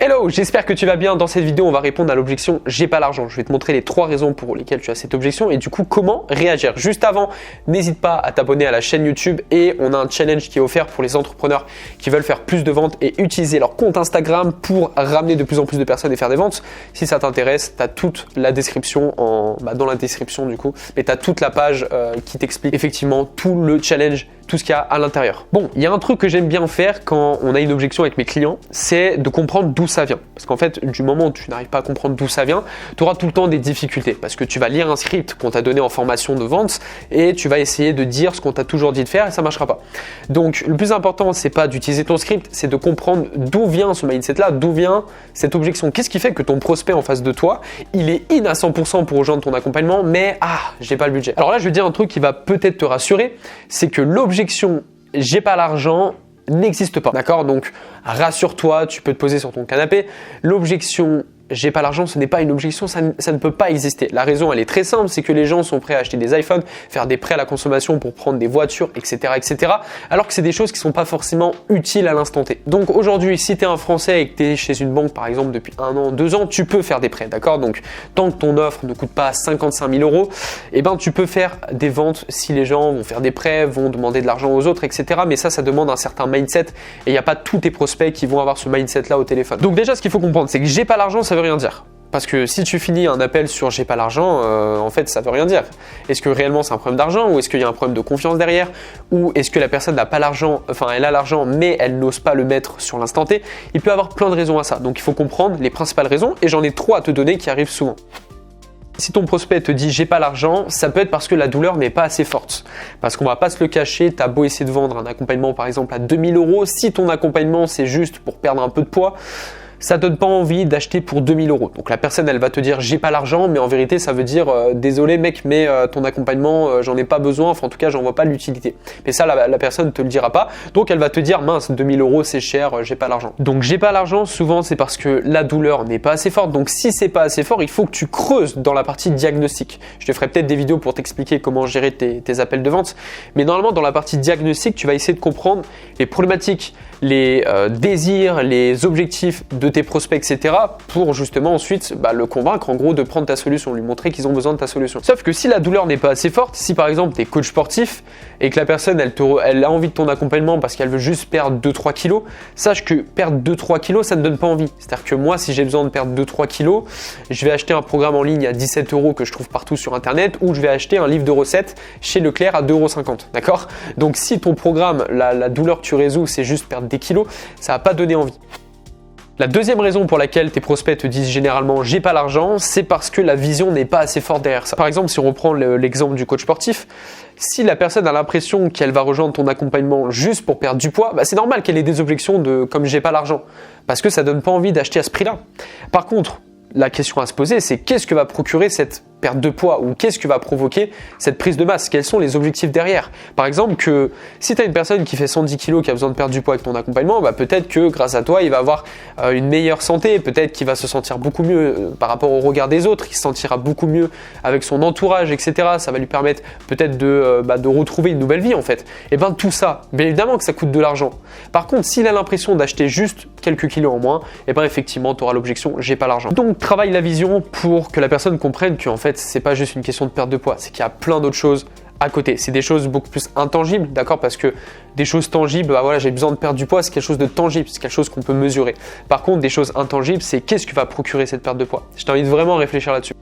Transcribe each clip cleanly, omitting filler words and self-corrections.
Hello, j'espère que tu vas bien. Dans cette vidéo, on va répondre à l'objection « j'ai pas l'argent ». Je vais te montrer les 3 raisons pour lesquelles tu as cette objection et du coup, comment réagir. Juste avant, n'hésite pas à t'abonner à la chaîne YouTube et on a un challenge qui est offert pour les entrepreneurs qui veulent faire plus de ventes et utiliser leur compte Instagram pour ramener de plus en plus de personnes et faire des ventes. Si ça t'intéresse, tu as toute la description dans la description du coup, mais tu as toute la page qui t'explique effectivement tout le challenge, tout ce qu'il y a à l'intérieur. Bon, il y a un truc que j'aime bien faire quand on a une objection avec mes clients, c'est de comprendre d'où ça vient. Parce qu'en fait, du moment où tu n'arrives pas à comprendre d'où ça vient, tu auras tout le temps des difficultés. Parce que tu vas lire un script qu'on t'a donné en formation de vente et tu vas essayer de dire ce qu'on t'a toujours dit de faire et ça ne marchera pas. Donc, le plus important, c'est pas d'utiliser ton script, c'est de comprendre d'où vient ce mindset-là, d'où vient cette objection. Qu'est-ce qui fait que ton prospect en face de toi, il est in à 100% pour rejoindre ton accompagnement, mais j'ai pas le budget. Alors là, je vais dire un truc qui va peut-être te rassurer, c'est que l'objection « j'ai pas l'argent » n'existe pas, d'accord? Donc rassure-toi, tu peux te poser sur ton canapé. L'objection j'ai pas l'argent, ce n'est pas une objection, ça ne peut pas exister. La raison, elle est très simple, c'est que les gens sont prêts à acheter des iPhones, faire des prêts à la consommation pour prendre des voitures, etc., etc., alors que c'est des choses qui sont pas forcément utiles à l'instant T. Donc aujourd'hui, si tu es un Français et que tu es chez une banque, par exemple, depuis 1 an, 2 ans, tu peux faire des prêts, d'accord? Donc tant que ton offre ne coûte pas 55 000 €, eh ben, tu peux faire des ventes si les gens vont faire des prêts, vont demander de l'argent aux autres, etc., mais ça demande un certain mindset et il n'y a pas tous tes prospects qui vont avoir ce mindset-là au téléphone. Donc déjà, ce qu'il faut comprendre, c'est que j'ai pas l'argent, ça veut rien dire. Parce que si tu finis un appel sur j'ai pas l'argent, en fait ça veut rien dire. Est-ce que réellement c'est un problème d'argent ou est-ce qu'il y a un problème de confiance derrière ou est-ce que la personne n'a pas l'argent, enfin elle a l'argent mais elle n'ose pas le mettre sur l'instant T. Il peut y avoir plein de raisons à ça. Donc il faut comprendre les principales raisons et j'en ai 3 à te donner qui arrivent souvent. Si ton prospect te dit j'ai pas l'argent, ça peut être parce que la douleur n'est pas assez forte. Parce qu'on va pas se le cacher, tu as beau essayer de vendre un accompagnement par exemple à 2000 €, si ton accompagnement c'est juste pour perdre un peu de poids, ça donne pas envie d'acheter pour 2000 €. Donc la personne, elle va te dire j'ai pas l'argent, mais en vérité, ça veut dire désolé mec, mais ton accompagnement, j'en ai pas besoin, enfin en tout cas, j'en vois pas l'utilité. Mais ça, la personne te le dira pas. Donc elle va te dire mince, 2000 € c'est cher, j'ai pas l'argent. Donc j'ai pas l'argent, souvent c'est parce que la douleur n'est pas assez forte. Donc si c'est pas assez fort, il faut que tu creuses dans la partie diagnostic. Je te ferai peut-être des vidéos pour t'expliquer comment gérer tes appels de vente. Mais normalement, dans la partie diagnostic, tu vas essayer de comprendre les problématiques, les désirs, les objectifs de tes prospects, etc. pour justement ensuite le convaincre en gros de prendre ta solution, lui montrer qu'ils ont besoin de ta solution. Sauf que si la douleur n'est pas assez forte, si par exemple tu es coach sportif et que la personne elle a envie de ton accompagnement parce qu'elle veut juste perdre 2-3 kilos, sache que perdre 2-3 kilos ça ne donne pas envie. C'est-à-dire que moi si j'ai besoin de perdre 2-3 kilos, je vais acheter un programme en ligne à 17 € que je trouve partout sur internet ou je vais acheter un livre de recettes chez Leclerc à 2,50 €, d'accord? Donc si ton programme, la douleur que tu résous c'est juste perdre des kilos, ça va pas donner envie. La deuxième raison pour laquelle tes prospects te disent généralement j'ai pas l'argent, c'est parce que la vision n'est pas assez forte derrière ça. Par exemple, si on reprend l'exemple du coach sportif, si la personne a l'impression qu'elle va rejoindre ton accompagnement juste pour perdre du poids, c'est normal qu'elle ait des objections de comme j'ai pas l'argent, parce que ça donne pas envie d'acheter à ce prix-là. Par contre, la question à se poser, c'est qu'est-ce que va procurer cette perte de poids ou qu'est-ce que va provoquer cette prise de masse? Quels sont les objectifs derrière? Par exemple, que si tu as une personne qui fait 110 kg qui a besoin de perdre du poids avec ton accompagnement, peut-être que grâce à toi, il va avoir une meilleure santé, peut-être qu'il va se sentir beaucoup mieux par rapport au regard des autres, il se sentira beaucoup mieux avec son entourage, etc. Ça va lui permettre peut-être de retrouver une nouvelle vie en fait. Et tout ça, bien évidemment que ça coûte de l'argent. Par contre, s'il a l'impression d'acheter juste quelques kilos en moins, effectivement, tu auras l'objection j'ai pas l'argent. Donc travaille la vision pour que la personne comprenne qu'en fait, c'est pas juste une question de perte de poids, c'est qu'il y a plein d'autres choses à côté. C'est des choses beaucoup plus intangibles, d'accord? Parce que des choses tangibles, j'ai besoin de perdre du poids, c'est quelque chose de tangible, c'est quelque chose qu'on peut mesurer. Par contre, des choses intangibles, c'est qu'est-ce qui va procurer cette perte de poids? Je t'invite vraiment à réfléchir là-dessus.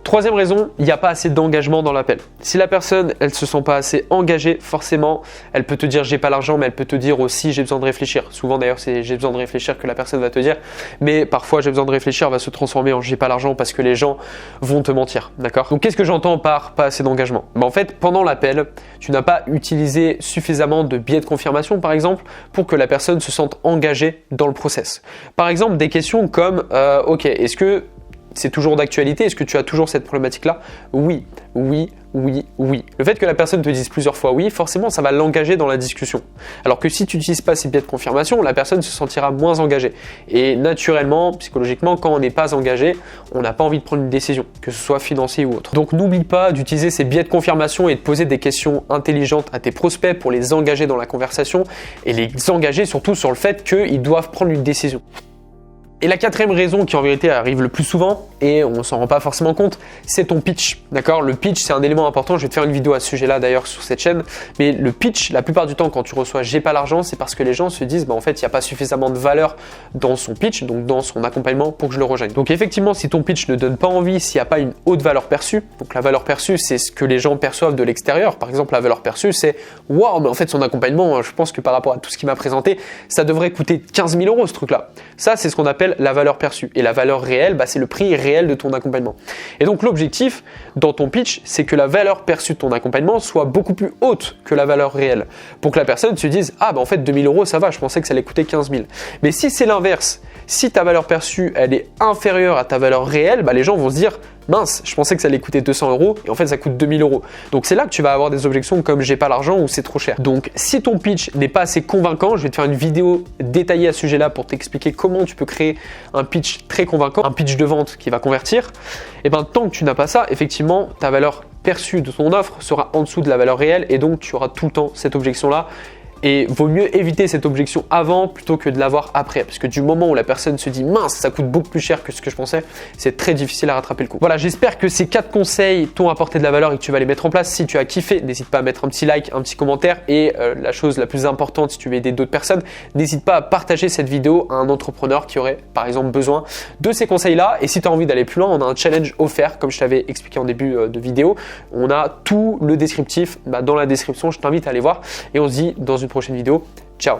Troisième raison, il n'y a pas assez d'engagement dans l'appel. Si la personne, elle se sent pas assez engagée, forcément, elle peut te dire j'ai pas l'argent, mais elle peut te dire aussi j'ai besoin de réfléchir. Souvent d'ailleurs, c'est j'ai besoin de réfléchir que la personne va te dire, mais parfois j'ai besoin de réfléchir va se transformer en j'ai pas l'argent parce que les gens vont te mentir, d'accord? Donc qu'est-ce que j'entends par pas assez d'engagement? En fait, pendant l'appel, tu n'as pas utilisé suffisamment de biais de confirmation, par exemple, pour que la personne se sente engagée dans le process. Par exemple, des questions comme ok, est-ce que c'est toujours d'actualité? Est-ce que tu as toujours cette problématique-là? Oui, oui, oui, oui. Le fait que la personne te dise plusieurs fois oui, forcément, ça va l'engager dans la discussion. Alors que si tu n'utilises pas ces biais de confirmation, la personne se sentira moins engagée. Et naturellement, psychologiquement, quand on n'est pas engagé, on n'a pas envie de prendre une décision, que ce soit financier ou autre. Donc n'oublie pas d'utiliser ces biais de confirmation et de poser des questions intelligentes à tes prospects pour les engager dans la conversation et les engager surtout sur le fait qu'ils doivent prendre une décision. Et la quatrième raison qui en vérité arrive le plus souvent, et on s'en rend pas forcément compte, c'est ton pitch. D'accord? Le pitch, c'est un élément important. Je vais te faire une vidéo à ce sujet-là d'ailleurs sur cette chaîne. Mais le pitch, la plupart du temps, quand tu reçois j'ai pas l'argent, c'est parce que les gens se disent en fait, il n'y a pas suffisamment de valeur dans son pitch, donc dans son accompagnement pour que je le rejoigne. Donc effectivement, si ton pitch ne donne pas envie, s'il n'y a pas une haute valeur perçue, donc la valeur perçue, c'est ce que les gens perçoivent de l'extérieur. Par exemple, la valeur perçue, c'est waouh, mais en fait, son accompagnement, je pense que par rapport à tout ce qu'il m'a présenté, ça devrait coûter 15 000 € ce truc-là. Ça, c'est ce qu'on appelle la valeur perçue. Et la valeur réelle, c'est le prix réel de ton accompagnement. Et donc l'objectif dans ton pitch, c'est que la valeur perçue de ton accompagnement soit beaucoup plus haute que la valeur réelle. Pour que la personne se dise, en fait 2 000 € ça va, je pensais que ça allait coûter 15 000. Mais si c'est l'inverse, si ta valeur perçue elle est inférieure à ta valeur réelle, les gens vont se dire, mince, je pensais que ça allait coûter 200 € et en fait ça coûte 2 000 €. Donc c'est là que tu vas avoir des objections comme j'ai pas l'argent ou c'est trop cher. Donc si ton pitch n'est pas assez convaincant, je vais te faire une vidéo détaillée à ce sujet-là pour t'expliquer comment tu peux créer un pitch très convaincant, un pitch de vente qui va convertir. Et tant que tu n'as pas ça, effectivement, ta valeur perçue de ton offre sera en dessous de la valeur réelle et donc tu auras tout le temps cette objection-là. Et vaut mieux éviter cette objection avant plutôt que de l'avoir après. Parce que du moment où la personne se dit mince, ça coûte beaucoup plus cher que ce que je pensais, c'est très difficile à rattraper le coup. Voilà, j'espère que ces 4 conseils t'ont apporté de la valeur et que tu vas les mettre en place. Si tu as kiffé, n'hésite pas à mettre un petit like, un petit commentaire. Et la chose la plus importante, si tu veux aider d'autres personnes, n'hésite pas à partager cette vidéo à un entrepreneur qui aurait par exemple besoin de ces conseils-là. Et si tu as envie d'aller plus loin, on a un challenge offert, comme je t'avais expliqué en début de vidéo. On a tout le descriptif dans la description, je t'invite à aller voir. Et on se dit dans une prochaine vidéo. Ciao!